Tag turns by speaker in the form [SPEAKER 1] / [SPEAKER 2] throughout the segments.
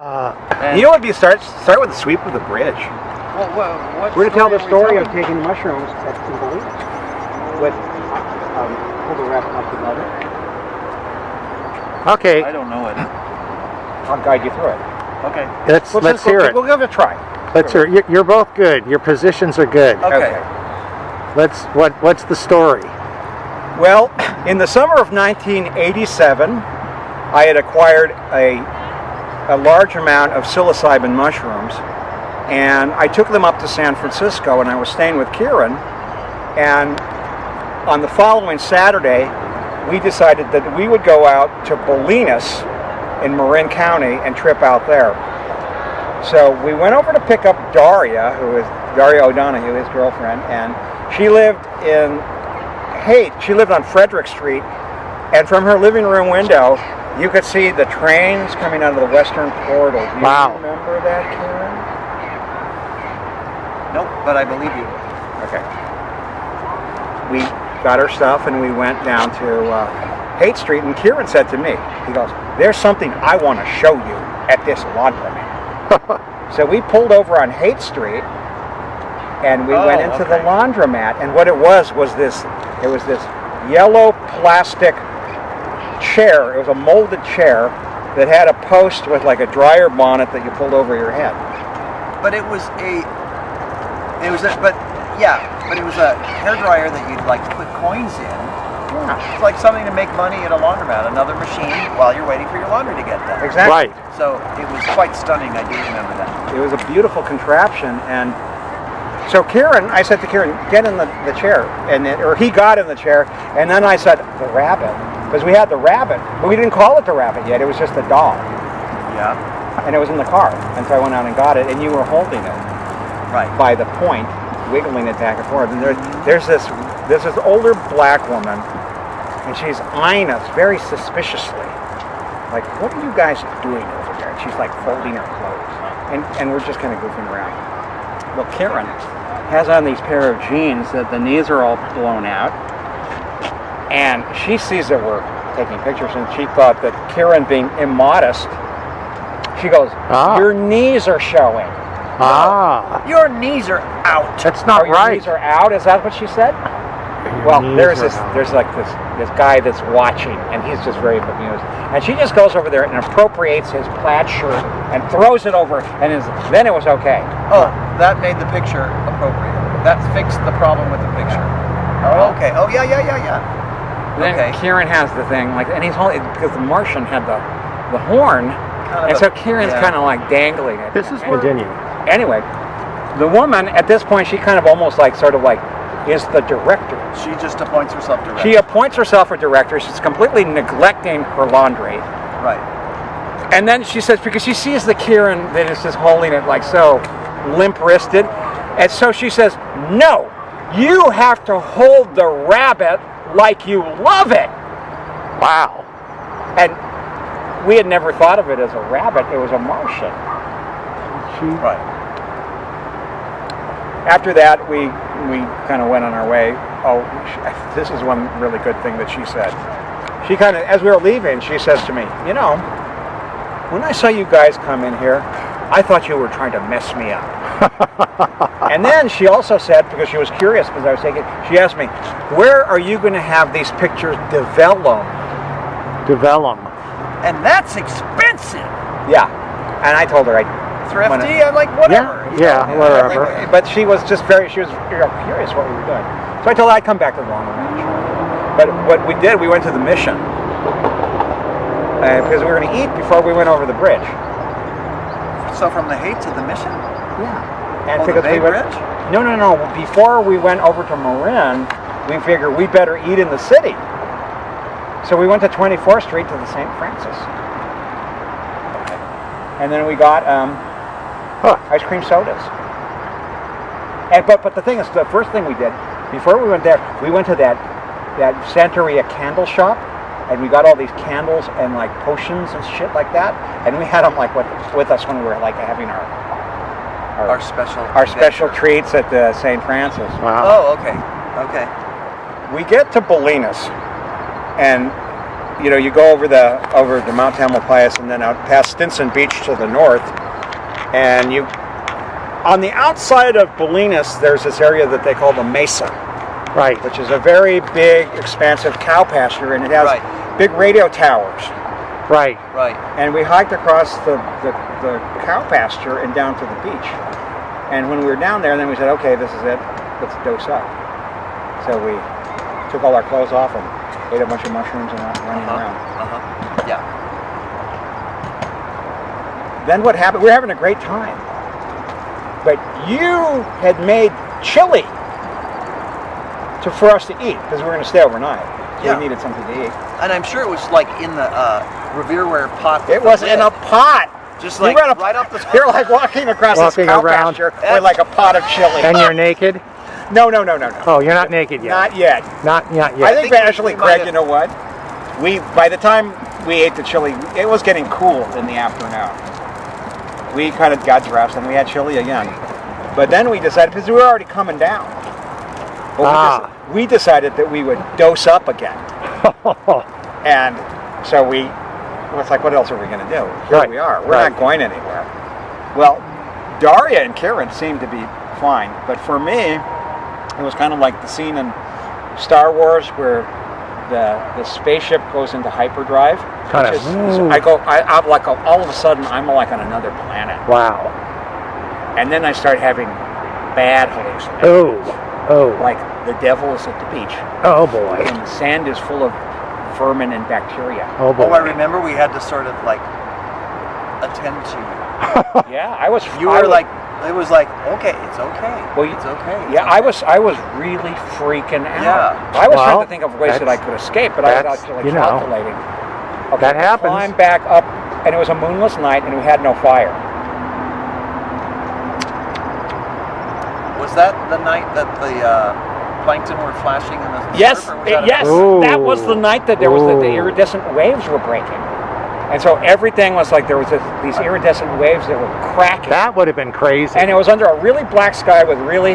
[SPEAKER 1] You know what would be start with the sweep of the bridge.
[SPEAKER 2] What
[SPEAKER 1] We're going to tell the story of taking mushrooms at Timberlake with pull the wrap up above it. Okay.
[SPEAKER 2] I don't know it.
[SPEAKER 1] I'll guide you through it.
[SPEAKER 2] Okay.
[SPEAKER 1] Let's hear it. We'll give it a try.
[SPEAKER 3] Let's hear it. You're both good. Your positions are good.
[SPEAKER 2] Okay.
[SPEAKER 3] What's the story?
[SPEAKER 1] Well, in the summer of 1987, I had acquired a large amount of psilocybin mushrooms, and I took them up to San Francisco, and I was staying with Kieran, and on the following Saturday, we decided that we would go out to Bolinas in Marin County and trip out there. So we went over to pick up Daria O'Donoghue, his girlfriend, and she lived on Frederick Street, and from her living room window, you could see the trains coming out of the western portal. Do you remember that, Kieran?
[SPEAKER 2] Nope, but I believe you.
[SPEAKER 1] Okay. We got our stuff and we went down to Haight Street, and Kieran said to me, he goes, "There's something I want to show you at this laundromat." So we pulled over on Haight Street and we went into the laundromat, and what it was this yellow plastic chair. It was a molded chair that had a post with like a dryer bonnet that you pulled over your head.
[SPEAKER 2] But it was a hair dryer that you'd like put coins in.
[SPEAKER 1] Yeah.
[SPEAKER 2] It's like something to make money at a laundromat, another machine while you're waiting for your laundry to get done.
[SPEAKER 1] Exactly.
[SPEAKER 3] Right.
[SPEAKER 2] So it was quite stunning. I do remember that.
[SPEAKER 1] It was a beautiful contraption, and so I said to Kieran, get in the chair, or he got in the chair, and then I said, the rabbit, because we had the rabbit, but we didn't call it the rabbit yet, it was just a doll.
[SPEAKER 2] Yeah.
[SPEAKER 1] And it was in the car, and so I went out and got it, and you were holding it.
[SPEAKER 2] Right.
[SPEAKER 1] By the point, wiggling it back and forth, and there's this older black woman, and she's eyeing us very suspiciously, like, what are you guys doing over there? And she's like folding her clothes, and we're just kind of goofing around. Well, Kieran has on these pair of jeans that the knees are all blown out, and she sees that we're taking pictures, and she thought that Kieran, being immodest, she goes, "Your knees are showing."
[SPEAKER 2] Your knees are out.
[SPEAKER 3] That's not
[SPEAKER 1] Your
[SPEAKER 3] right.
[SPEAKER 1] knees are out? Is that what she said? Well, there's like this guy that's watching, and he's just very bemused. And she just goes over there and appropriates his plaid shirt and throws it over, and then it was okay.
[SPEAKER 2] Oh, that made the picture appropriate. That fixed the problem with the picture. Oh, okay. Oh, yeah.
[SPEAKER 1] Then
[SPEAKER 2] Okay.
[SPEAKER 1] Kieran has the thing, and he's holding, because the Martian had the horn, and so Kieran's kind of like dangling it.
[SPEAKER 3] This is continue.
[SPEAKER 1] Anyway, the woman at this point, she kind of almost is the director.
[SPEAKER 2] She just appoints herself director.
[SPEAKER 1] She appoints herself a director. She's completely neglecting her laundry.
[SPEAKER 2] Right.
[SPEAKER 1] And then she says, because she sees the Kieran that is just holding it like so limp-wristed, and so she says, "No, you have to hold the rabbit like you love it."
[SPEAKER 3] Wow.
[SPEAKER 1] And we had never thought of it as a rabbit. It was a Martian.
[SPEAKER 2] Right.
[SPEAKER 1] After that, we kind of went on our way. Oh, this is one really good thing that she said. She kind of, as we were leaving, she says to me, "You know, when I saw you guys come in here, I thought you were trying to mess me up." And then she also said, because she was curious, because I was taking, she asked me, "Where are you going to have these pictures developed?"
[SPEAKER 2] And that's expensive.
[SPEAKER 1] Yeah. And I told her
[SPEAKER 2] Thrifty, I'm like, whatever.
[SPEAKER 3] Yeah, whatever.
[SPEAKER 1] But she was just curious what we were doing. So I told her I'd come back to the laundromat. But what we did, we went to the Mission. Because we were going to eat before we went over the bridge.
[SPEAKER 2] So from the Haight to the Mission?
[SPEAKER 1] Yeah. And
[SPEAKER 2] the Bay Bridge?
[SPEAKER 1] No. Before we went over to Marin, we figured we better eat in the city. So we went to 24th Street to the St. Francis. Okay. And then we got ice cream sodas. And but the thing is, the first thing we did, before we went there, we went to that Santeria candle shop, and we got all these candles and like potions and shit like that, and we had them like with us when we were like having our special treats at the St. Francis.
[SPEAKER 2] Wow. Oh, okay.
[SPEAKER 1] We get to Bolinas, and you go over to Mount Tamalpais and then out past Stinson Beach to the north, and on the outside of Bolinas, there's this area that they call the Mesa,
[SPEAKER 3] Right.
[SPEAKER 1] which is a very big, expansive cow pasture, and it has big radio towers.
[SPEAKER 3] Right.
[SPEAKER 2] Right.
[SPEAKER 1] And we hiked across the cow pasture and down to the beach. And when we were down there, then we said, okay, this is it. Let's dose up. So we took all our clothes off and ate a bunch of mushrooms and went running around.
[SPEAKER 2] Yeah.
[SPEAKER 1] Then what happened? We were having a great time. But you had made chili for us to eat because we were going to stay overnight. So
[SPEAKER 2] Yeah.
[SPEAKER 1] we needed something to eat.
[SPEAKER 2] And I'm sure it was like in the Revereware pot.
[SPEAKER 1] It was in a pot.
[SPEAKER 2] Just
[SPEAKER 1] You
[SPEAKER 2] like
[SPEAKER 1] ran
[SPEAKER 2] right up the top.
[SPEAKER 1] You're like walking across
[SPEAKER 3] Walking
[SPEAKER 1] this cow
[SPEAKER 3] around.
[SPEAKER 1] pasture with like a pot of chili.
[SPEAKER 3] And you're naked?
[SPEAKER 1] No.
[SPEAKER 3] Oh, you're not naked yet.
[SPEAKER 1] Not yet.
[SPEAKER 3] Not yet.
[SPEAKER 1] I think
[SPEAKER 2] we
[SPEAKER 1] actually,
[SPEAKER 2] might
[SPEAKER 1] Craig,
[SPEAKER 2] have-
[SPEAKER 1] you know what? By the time we ate the chili, it was getting cool in the afternoon. We kind of got dressed and we had chili again. But then we decided, because we were already coming down, but we decided that we would dose up again. And so it's like, what else are we going to do? Here we are. We're not going anywhere. Well, Daria and Kieran seemed to be fine, but for me, it was kind of like the scene in Star Wars where the spaceship goes into hyperdrive.
[SPEAKER 3] Kind of.
[SPEAKER 1] I'm like all of a sudden I'm like on another planet,
[SPEAKER 3] Wow.
[SPEAKER 1] and then I start having bad hallucinations.
[SPEAKER 3] Oh.
[SPEAKER 1] Like the devil is at the beach,
[SPEAKER 3] Oh boy.
[SPEAKER 1] and the sand is full of vermin and bacteria.
[SPEAKER 3] Oh boy.
[SPEAKER 2] Oh, I remember we had to sort of like attend to you.
[SPEAKER 1] Yeah, I was.
[SPEAKER 2] You were like, it was like, okay, it's okay.
[SPEAKER 1] Well,
[SPEAKER 2] it's okay. It's
[SPEAKER 1] Yeah,
[SPEAKER 2] okay.
[SPEAKER 1] I was really freaking out.
[SPEAKER 2] Yeah.
[SPEAKER 1] I was
[SPEAKER 3] Well,
[SPEAKER 1] trying to think of ways that I
[SPEAKER 3] that's-
[SPEAKER 1] could escape, but I was
[SPEAKER 3] that's,
[SPEAKER 1] actually
[SPEAKER 3] you know,
[SPEAKER 1] calculating. Okay,
[SPEAKER 3] that happens.
[SPEAKER 1] Climb back up, and it was a moonless night, and we had no fire.
[SPEAKER 2] Was that the night that the plankton were flashing in the
[SPEAKER 1] Yes,
[SPEAKER 2] surf, or was that
[SPEAKER 1] yes,
[SPEAKER 3] Ooh.
[SPEAKER 1] that was the night that there was the
[SPEAKER 3] Ooh.
[SPEAKER 1] iridescent waves were breaking, and so everything was like there was these iridescent waves that were cracking.
[SPEAKER 3] That would have been crazy.
[SPEAKER 1] And it was under a really black sky with really,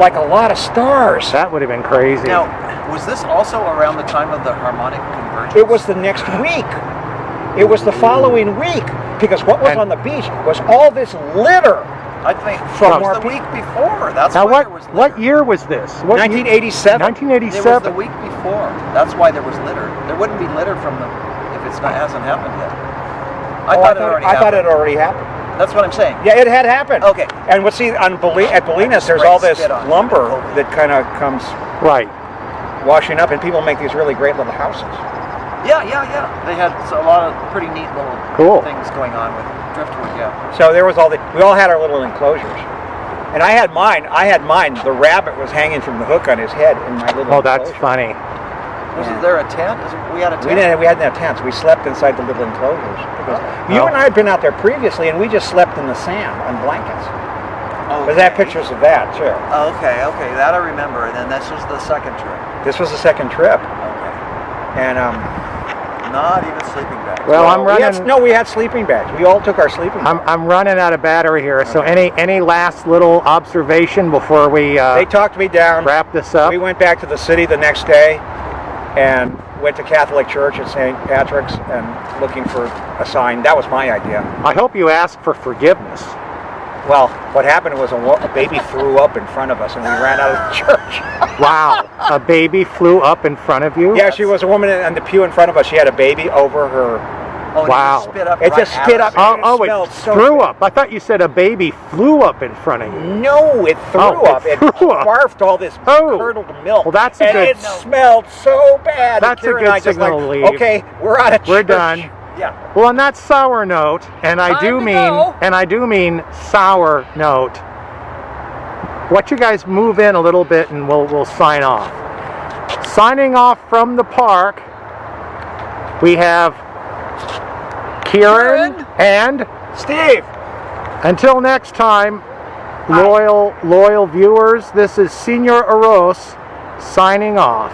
[SPEAKER 1] like a lot of stars.
[SPEAKER 3] That would have been crazy.
[SPEAKER 2] Now, was this also around the time of the harmonic convergence?
[SPEAKER 1] It was the next week. It was the following week, because what was
[SPEAKER 3] And-
[SPEAKER 1] on the beach was all this litter.
[SPEAKER 2] I think
[SPEAKER 1] From
[SPEAKER 2] it was
[SPEAKER 1] more
[SPEAKER 2] the
[SPEAKER 1] pe-
[SPEAKER 2] week before. That's
[SPEAKER 3] now
[SPEAKER 2] why there was litter.
[SPEAKER 3] what year was this? What year?
[SPEAKER 1] 1987.
[SPEAKER 2] It was the
[SPEAKER 3] 1987.
[SPEAKER 2] week before. That's why there was litter. There wouldn't be litter from the if it's not hasn't happened yet. I thought it already
[SPEAKER 1] I thought
[SPEAKER 2] happened.
[SPEAKER 1] it already happened.
[SPEAKER 2] That's what I'm saying.
[SPEAKER 1] Yeah, it had happened.
[SPEAKER 2] Okay.
[SPEAKER 1] And at Bolinas, there's
[SPEAKER 2] Spray
[SPEAKER 1] all this
[SPEAKER 2] spit on
[SPEAKER 1] lumber
[SPEAKER 2] it.
[SPEAKER 1] that kind of comes
[SPEAKER 3] Right.
[SPEAKER 1] washing up, and people make these really great little houses.
[SPEAKER 2] Yeah. They had a lot of pretty neat little
[SPEAKER 3] Cool.
[SPEAKER 2] things going on with driftwood. Yeah.
[SPEAKER 1] So there was we all had our little enclosures. And I had mine. The rabbit was hanging from the hook on his head in my little
[SPEAKER 3] Oh, that's
[SPEAKER 1] enclosure.
[SPEAKER 3] funny.
[SPEAKER 2] Was
[SPEAKER 1] Yeah.
[SPEAKER 2] there a tent? We had a tent.
[SPEAKER 1] We hadn't have tents. We slept inside the little enclosures. Because you
[SPEAKER 3] Oh.
[SPEAKER 1] and I had been out there previously, and we just slept in the sand on blankets.
[SPEAKER 2] Okay.
[SPEAKER 1] But they have pictures of that too.
[SPEAKER 2] Okay, that I remember. And then this was the second trip.
[SPEAKER 1] This was the second trip,
[SPEAKER 2] Okay.
[SPEAKER 1] and
[SPEAKER 2] Not even sleeping bags.
[SPEAKER 3] Well, I'm running.
[SPEAKER 1] we had sleeping bags. We all took our sleeping bags.
[SPEAKER 3] I'm running out of battery here. So any last little observation before we
[SPEAKER 1] They talked me down.
[SPEAKER 3] wrap this up?
[SPEAKER 1] We went back to the city the next day, and went to Catholic Church at St. Patrick's and looking for a sign. That was my idea.
[SPEAKER 3] I hope you ask for forgiveness.
[SPEAKER 1] Well, what happened was a baby threw up in front of us, and we ran out of the church.
[SPEAKER 3] Wow, a baby flew up in front of you?
[SPEAKER 1] Yeah, she was a woman on the pew in front of us. She had a baby over her.
[SPEAKER 2] Oh, it
[SPEAKER 3] Wow.
[SPEAKER 2] just spit up.
[SPEAKER 1] It
[SPEAKER 2] right
[SPEAKER 1] just
[SPEAKER 2] at
[SPEAKER 1] spit
[SPEAKER 2] us.
[SPEAKER 1] up.
[SPEAKER 3] Oh,
[SPEAKER 1] It smelled
[SPEAKER 3] it
[SPEAKER 1] so
[SPEAKER 3] threw
[SPEAKER 1] bad.
[SPEAKER 3] up. I thought you said a baby flew up in front of you.
[SPEAKER 1] No, it threw
[SPEAKER 3] Oh, it
[SPEAKER 1] up. It
[SPEAKER 3] threw up.
[SPEAKER 1] barfed all this
[SPEAKER 3] Oh.
[SPEAKER 1] curdled milk.
[SPEAKER 3] Well, that's a
[SPEAKER 1] and
[SPEAKER 3] good-
[SPEAKER 1] it smelled so bad.
[SPEAKER 3] That's
[SPEAKER 1] And
[SPEAKER 3] a
[SPEAKER 1] Kieran
[SPEAKER 3] good
[SPEAKER 1] and I just
[SPEAKER 3] signal to
[SPEAKER 1] like,
[SPEAKER 3] leave.
[SPEAKER 1] okay, we're out of church.
[SPEAKER 3] We're done.
[SPEAKER 1] Yeah.
[SPEAKER 3] Well, on that sour note, and I do mean sour note, what you guys move in a little bit and we'll sign off. Signing off from the park, we have Kieran and
[SPEAKER 1] Steve.
[SPEAKER 3] until next time, loyal viewers, this is Senor Aros signing off.